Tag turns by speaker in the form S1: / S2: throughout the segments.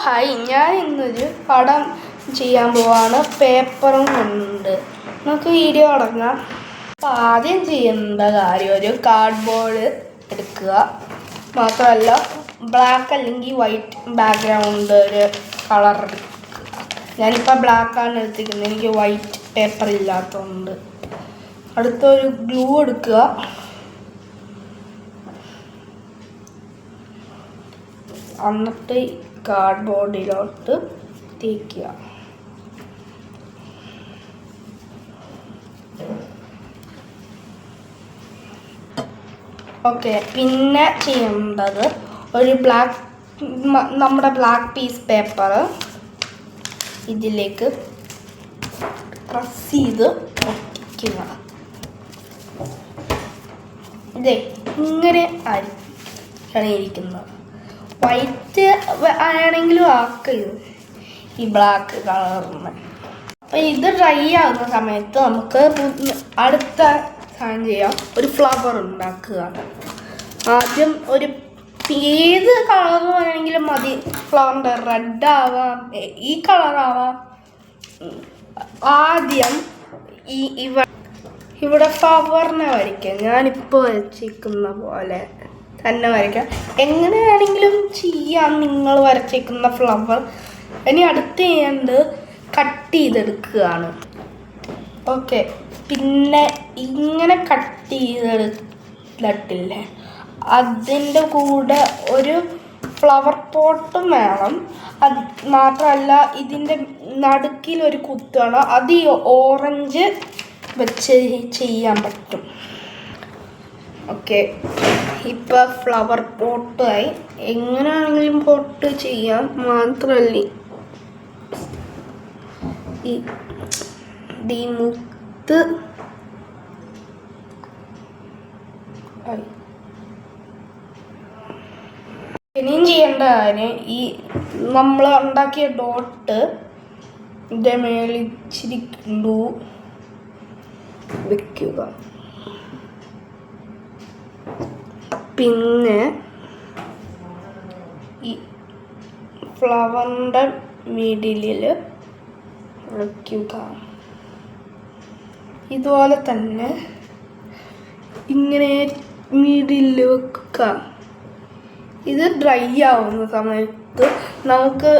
S1: Hi, ഞാൻ ഇന്നൊരു പടം ചെയ്യാൻ പോവാണ് പേപ്പറും കൊണ്ട്. നമുക്ക് വീഡിയോ തുടങ്ങാം. അപ്പോൾ ആദ്യം ചെയ്യേണ്ട കാര്യം ഒരു കാർഡ്ബോർഡ് എടുക്കുക. മാത്രമല്ല ബ്ലാക്ക് അല്ലെങ്കിൽ വൈറ്റ് ബാക്ക്ഗ്രൗണ്ട് ഒരു കളർ എടുക്കുക. ഞാനിപ്പോൾ ബ്ലാക്കാണ് എടുത്തിരിക്കുന്നത്, എനിക്ക് വൈറ്റ് പേപ്പർ ഇല്ലാത്തതുകൊണ്ട്. അടുത്തൊരു ഗ്ലൂ എടുക്കുക. എന്നിട്ട് കാർഡ്ബോർഡിലോട്ട് തേക്കുക. ഓക്കെ, പിന്നെ ചെയ്യേണ്ടത് ഒരു നമ്മുടെ ബ്ലാക്ക് പീസ് പേപ്പർ ഇതിലേക്ക് പ്രസ് ചെയ്ത് ഒട്ടിക്കുക. ഇതേ ഇങ്ങനെ ആയിരിക്കണം ഇരിക്കുന്നത്. വൈറ്റ് ആണെങ്കിലും ആക്കരുത് ഈ ബ്ലാക്ക് കളറിന്. അപ്പം ഇത് ഡ്രൈ ആകുന്ന സമയത്ത് നമുക്ക് അടുത്ത സാധനം ചെയ്യാം. ഒരു ഫ്ലവർ ഉണ്ടാക്കുക. ആദ്യം ഒരു ഏത് കളർ വേണമെങ്കിലും മതി. ഫ്ലവറിൻ്റെ റെഡ് ആവാം, ഈ കളറാവാം. ആദ്യം ഇവിടെ ഫ്ലവറിനെ വരയ്ക്കാം. ഞാനിപ്പോൾ വരച്ചിരിക്കുന്ന പോലെ തന്നെ വരയ്ക്കാം. എങ്ങനെയാണെങ്കിലും ചെയ്യാം നിങ്ങൾ വരച്ചേക്കുന്ന ഫ്ലവർ. ഇനി അടുത്ത് ചെയ്യേണ്ടത് കട്ട് ചെയ്തെടുക്കുകയാണ്. ഓക്കെ, പിന്നെ ഇങ്ങനെ കട്ട് ചെയ്തെടുത്തിട്ടില്ലേ, അതിൻ്റെ കൂടെ ഒരു ഫ്ലവർ പോട്ടും വേണം. അത് മാത്രമല്ല ഇതിൻ്റെ നടുക്കിലൊരു കുത്താണ്. അത് ഈ ഓറഞ്ച് വെച്ച് ചെയ്യാൻ പറ്റും. ഓക്കെ, ഇപ്പോൾ ഫ്ലവർ പോട്ടായി. എങ്ങനെയാണെങ്കിലും പോട്ട് ചെയ്യാം. മാത്രമല്ല ഈ മുത്ത് ഇനിയും ചെയ്യേണ്ട കാര്യം ഈ നമ്മൾ ഉണ്ടാക്കിയ ഡോട്ട് ഇതിൻ്റെ മേളിൽ ഇച്ചിരി ഗ്ലൂ വെക്കുക. പിന്നെ ഈ ഫ്ലവറിൻ്റെ മിഡിലിൽ വയ്ക്കുക. ഇതുപോലെ തന്നെ ഇങ്ങനെ മിഡിലിൽ വെക്കുക. ഇത് ഡ്രൈ ആവുന്ന സമയത്ത് നമുക്ക്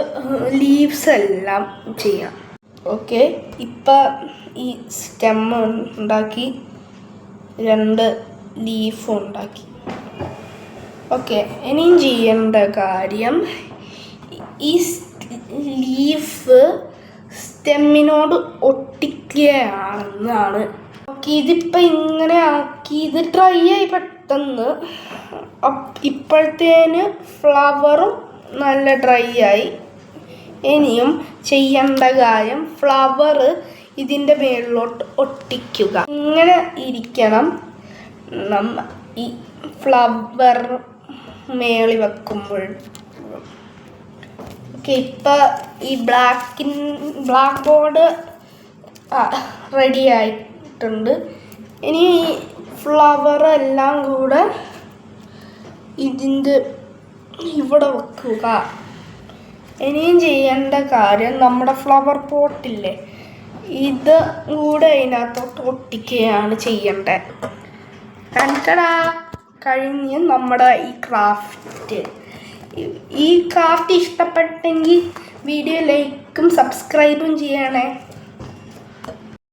S1: ലീവ്സ് എല്ലാം ചെയ്യാം. ഓക്കെ, ഇപ്പം ഈ സ്റ്റെം ഉണ്ടാക്കി, 2 ലീഫ് ഉണ്ടാക്കി. ഓക്കെ, ഇനിയും ചെയ്യേണ്ട കാര്യം ഈ ലീഫ് സ്റ്റെമ്മിനോട് ഒട്ടിക്കുകയാണെന്നാണ്. ഓക്കെ, ഇതിപ്പോൾ ഇങ്ങനെ ആക്കി. ഇത് ഡ്രൈ ആയി പെട്ടെന്ന്. ഇപ്പോഴത്തേന് ഫ്ലവറും നല്ല ഡ്രൈ ആയി. ഇനിയും ചെയ്യേണ്ട കാര്യം ഫ്ലവർ ഇതിൻ്റെ മേളിലോട്ട് ഒട്ടിക്കുക. ഇങ്ങനെ ഇരിക്കണം ഈ ഫ്ലവർ മേളി വെക്കുമ്പോൾ. ഓക്കെ, ഇപ്പം ഈ ബ്ലാക്ക് ബോർഡ് റെഡി ആയിട്ടുണ്ട്. ഇനി ഈ ഫ്ലവർ എല്ലാം കൂടെ ഇതിൻ്റെ ഇവിടെ വെക്കുക. ഇനിയും ചെയ്യേണ്ട കാര്യം നമ്മുടെ ഫ്ലവർ പോട്ടില്ലേ, ഇത് കൂടെ അതിനകത്തോട്ട് ഒട്ടിക്കുകയാണ് ചെയ്യേണ്ടത്. കണ്ടടാ, കഴിഞ്ഞ് നമ്മുടെ ഈ ക്രാഫ്റ്റ് ഇഷ്ടപ്പെട്ടെങ്കിൽ വീഡിയോ ലൈക്കും സബ്സ്ക്രൈബും ചെയ്യണേ.